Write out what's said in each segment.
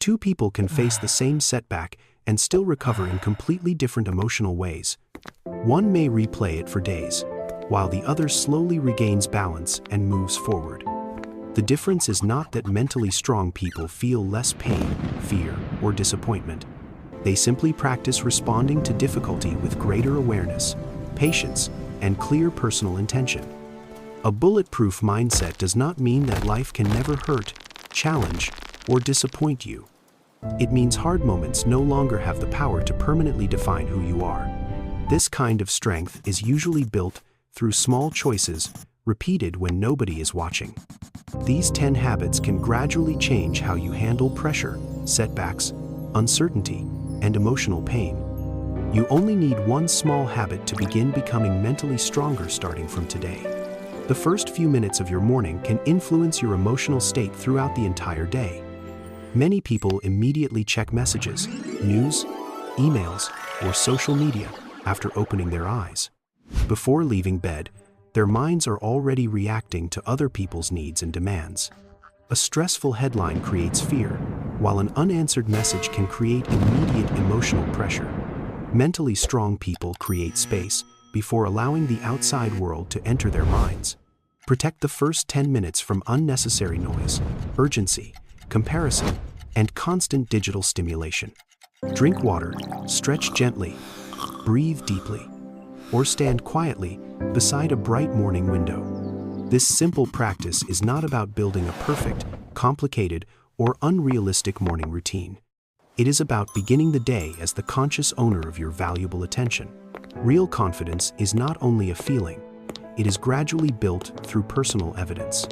Two people can face the same setback and still recover in completely different emotional ways. One may replay it for days, while the other slowly regains balance and moves forward. The difference is not that mentally strong people feel less pain, fear, or disappointment. They simply practice responding to difficulty with greater awareness, patience, and clear personal intention. A bulletproof mindset does not mean that life can never hurt, challenge, or disappoint you. It means hard moments no longer have the power to permanently define who you are. This kind of strength is usually built through small choices, repeated when nobody is watching. These 10 habits can gradually change how you handle pressure, setbacks, uncertainty, and emotional pain. You only need one small habit to begin becoming mentally stronger starting from today. The first few minutes of your morning can influence your emotional state throughout the entire day. Many people immediately check messages, news, emails, or social media after opening their eyes. Before leaving bed, their minds are already reacting to other people's needs and demands. A stressful headline creates fear, while an unanswered message can create immediate emotional pressure. Mentally strong people create space before allowing the outside world to enter their minds. Protect the first 10 minutes from unnecessary noise, urgency, comparison, and constant digital stimulation. Drink water, stretch gently, breathe deeply, or stand quietly beside a bright morning window. This simple practice is not about building a perfect, complicated, or unrealistic morning routine. It is about beginning the day as the conscious owner of your valuable attention. Real confidence is not only a feeling, it is gradually built through personal evidence.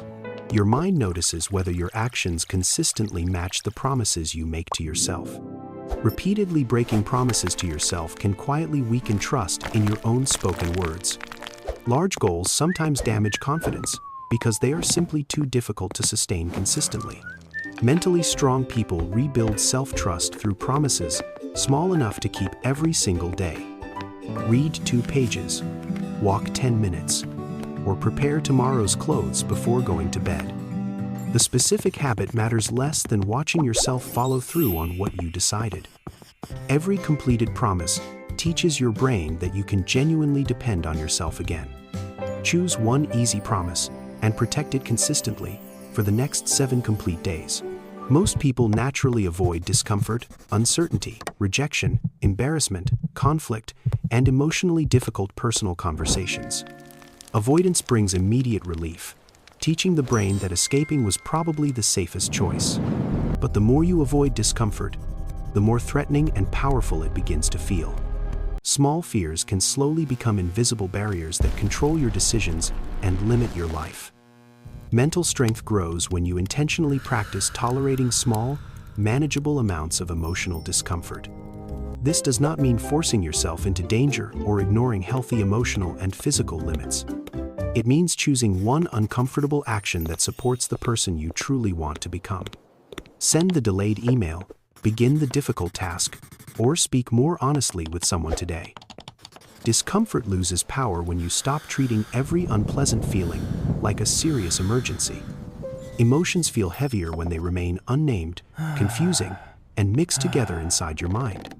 Your mind notices whether your actions consistently match the promises you make to yourself. Repeatedly breaking promises to yourself can quietly weaken trust in your own spoken words. Large goals sometimes damage confidence because they are simply too difficult to sustain consistently. Mentally strong people rebuild self-trust through promises small enough to keep every single day. Read 2 pages, walk 10 minutes, or prepare tomorrow's clothes before going to bed. The specific habit matters less than watching yourself follow through on what you decided. Every completed promise teaches your brain that you can genuinely depend on yourself again. Choose one easy promise and protect it consistently for the next 7 complete days. Most people naturally avoid discomfort, uncertainty, rejection, embarrassment, conflict, and emotionally difficult personal conversations. Avoidance brings immediate relief, teaching the brain that escaping was probably the safest choice. But the more you avoid discomfort, the more threatening and powerful it begins to feel. Small fears can slowly become invisible barriers that control your decisions and limit your life. Mental strength grows when you intentionally practice tolerating small, manageable amounts of emotional discomfort. This does not mean forcing yourself into danger or ignoring healthy emotional and physical limits. It means choosing one uncomfortable action that supports the person you truly want to become. Send the delayed email, begin the difficult task, or speak more honestly with someone today. Discomfort loses power when you stop treating every unpleasant feeling like a serious emergency. Emotions feel heavier when they remain unnamed, confusing, and mixed together inside your mind.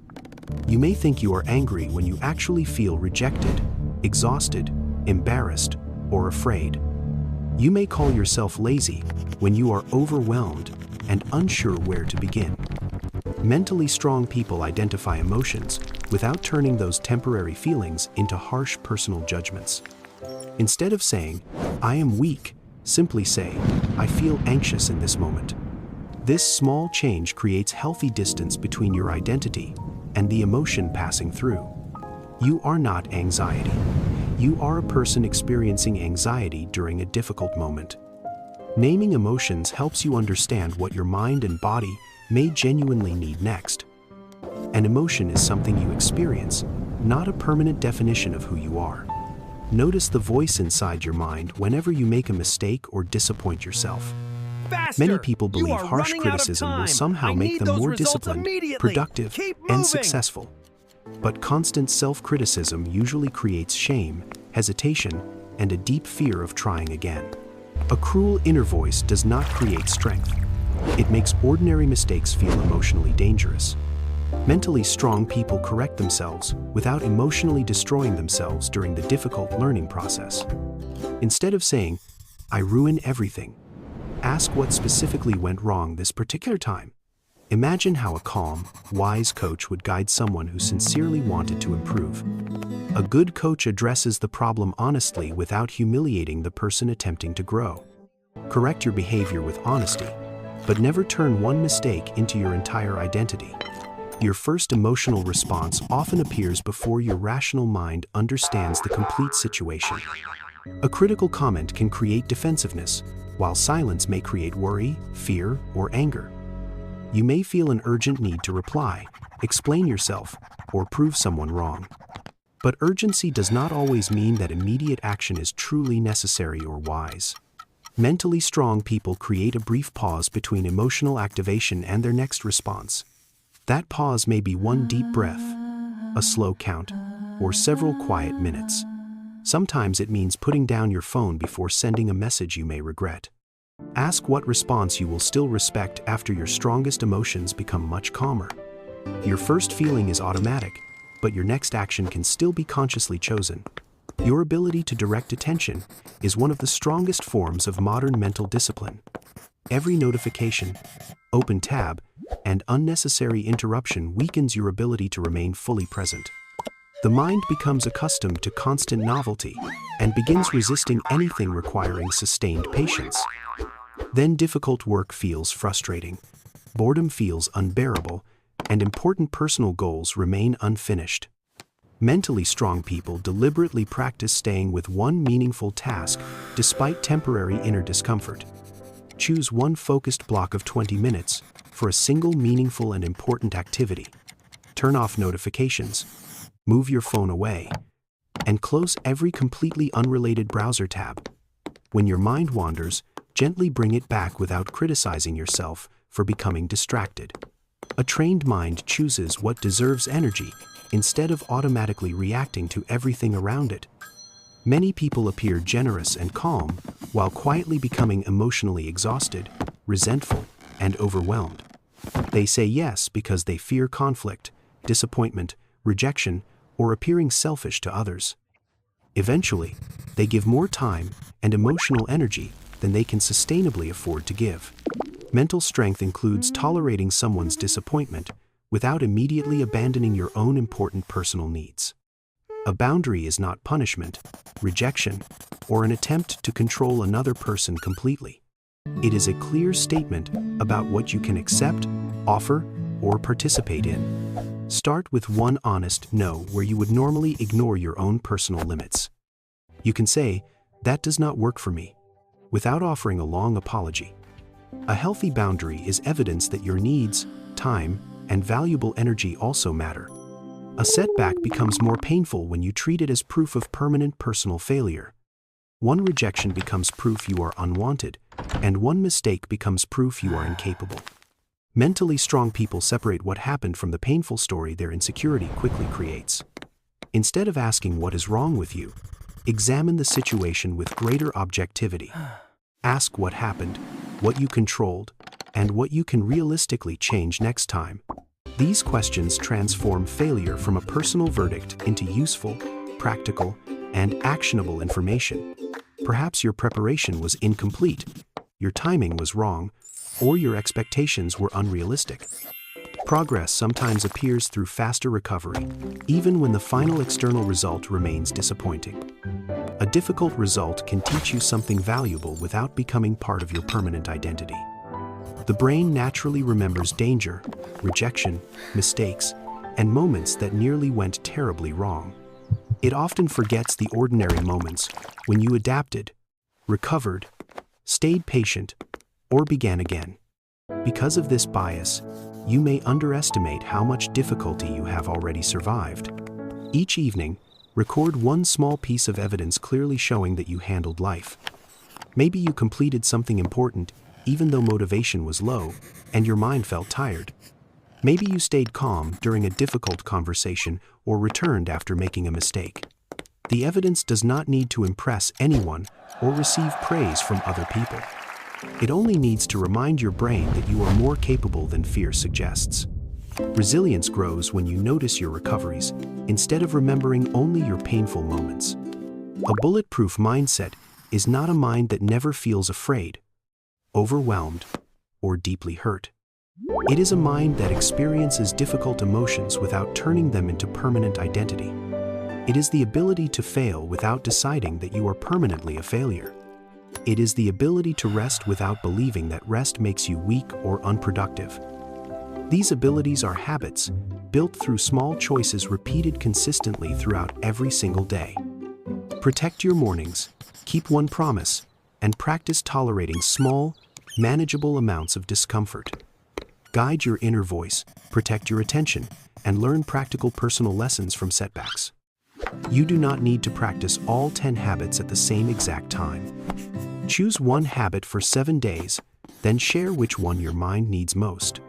You may think you are angry when you actually feel rejected, exhausted, embarrassed, or afraid. You may call yourself lazy when you are overwhelmed and unsure where to begin. Mentally strong people identify emotions without turning those temporary feelings into harsh personal judgments. Instead of saying, "I am weak," simply say, "I feel anxious in this moment." This small change creates healthy distance between your identity and the emotion passing through. You are not anxiety. You are a person experiencing anxiety during a difficult moment. Naming emotions helps you understand what your mind and body may genuinely need next. An emotion is something you experience, not a permanent definition of who you are. Notice the voice inside your mind whenever you make a mistake or disappoint yourself. Faster! Many people believe harsh criticism will somehow make them more disciplined, productive, and successful. But constant self-criticism usually creates shame, hesitation, and a deep fear of trying again. A cruel inner voice does not create strength. It makes ordinary mistakes feel emotionally dangerous. Mentally strong people correct themselves without emotionally destroying themselves during the difficult learning process. Instead of saying, "I ruin everything," ask what specifically went wrong this particular time. Imagine how a calm, wise coach would guide someone who sincerely wanted to improve. A good coach addresses the problem honestly without humiliating the person attempting to grow. Correct your behavior with honesty, but never turn one mistake into your entire identity. Your first emotional response often appears before your rational mind understands the complete situation. A critical comment can create defensiveness, while silence may create worry, fear, or anger. You may feel an urgent need to reply, explain yourself, or prove someone wrong. But urgency does not always mean that immediate action is truly necessary or wise. Mentally strong people create a brief pause between emotional activation and their next response. That pause may be one deep breath, a slow count, or several quiet minutes. Sometimes it means putting down your phone before sending a message you may regret. Ask what response you will still respect after your strongest emotions become much calmer. Your first feeling is automatic, but your next action can still be consciously chosen. Your ability to direct attention is one of the strongest forms of modern mental discipline. Every notification, open tab, and unnecessary interruption weakens your ability to remain fully present. The mind becomes accustomed to constant novelty and begins resisting anything requiring sustained patience. Then difficult work feels frustrating, boredom feels unbearable, and important personal goals remain unfinished. Mentally strong people deliberately practice staying with one meaningful task despite temporary inner discomfort. Choose one focused block of 20 minutes for a single meaningful and important activity. Turn off notifications, move your phone away, and close every completely unrelated browser tab. When your mind wanders, gently bring it back without criticizing yourself for becoming distracted. A trained mind chooses what deserves energy instead of automatically reacting to everything around it. Many people appear generous and calm while quietly becoming emotionally exhausted, resentful, and overwhelmed. They say yes because they fear conflict, disappointment, rejection, or appearing selfish to others. Eventually, they give more time and emotional energy than they can sustainably afford to give. Mental strength includes tolerating someone's disappointment without immediately abandoning your own important personal needs. A boundary is not punishment, rejection, or an attempt to control another person completely. It is a clear statement about what you can accept, offer, or participate in. Start with one honest no where you would normally ignore your own personal limits. You can say, "That does not work for me," without offering a long apology. A healthy boundary is evidence that your needs, time, and valuable energy also matter. A setback becomes more painful when you treat it as proof of permanent personal failure. One rejection becomes proof you are unwanted, and one mistake becomes proof you are incapable. Mentally strong people separate what happened from the painful story their insecurity quickly creates. Instead of asking what is wrong with you, examine the situation with greater objectivity. Ask what happened, what you controlled, and what you can realistically change next time. These questions transform failure from a personal verdict into useful, practical, and actionable information. Perhaps your preparation was incomplete, your timing was wrong, or your expectations were unrealistic. Progress sometimes appears through faster recovery, even when the final external result remains disappointing. A difficult result can teach you something valuable without becoming part of your permanent identity. The brain naturally remembers danger, rejection, mistakes, and moments that nearly went terribly wrong. It often forgets the ordinary moments when you adapted, recovered, stayed patient, or began again. Because of this bias, you may underestimate how much difficulty you have already survived. Each evening, record one small piece of evidence clearly showing that you handled life. Maybe you completed something important even though motivation was low and your mind felt tired. Maybe you stayed calm during a difficult conversation or returned after making a mistake. The evidence does not need to impress anyone or receive praise from other people. It only needs to remind your brain that you are more capable than fear suggests. Resilience grows when you notice your recoveries, instead of remembering only your painful moments. A bulletproof mindset is not a mind that never feels afraid, overwhelmed, or deeply hurt. It is a mind that experiences difficult emotions without turning them into permanent identity. It is the ability to fail without deciding that you are permanently a failure. It is the ability to rest without believing that rest makes you weak or unproductive. These abilities are habits, built through small choices repeated consistently throughout every single day. Protect your mornings, keep one promise, and practice tolerating small, manageable amounts of discomfort. Guide your inner voice, protect your attention, and learn practical personal lessons from setbacks. You do not need to practice all 10 habits at the same exact time. Choose one habit for 7 days, then share which one your mind needs most.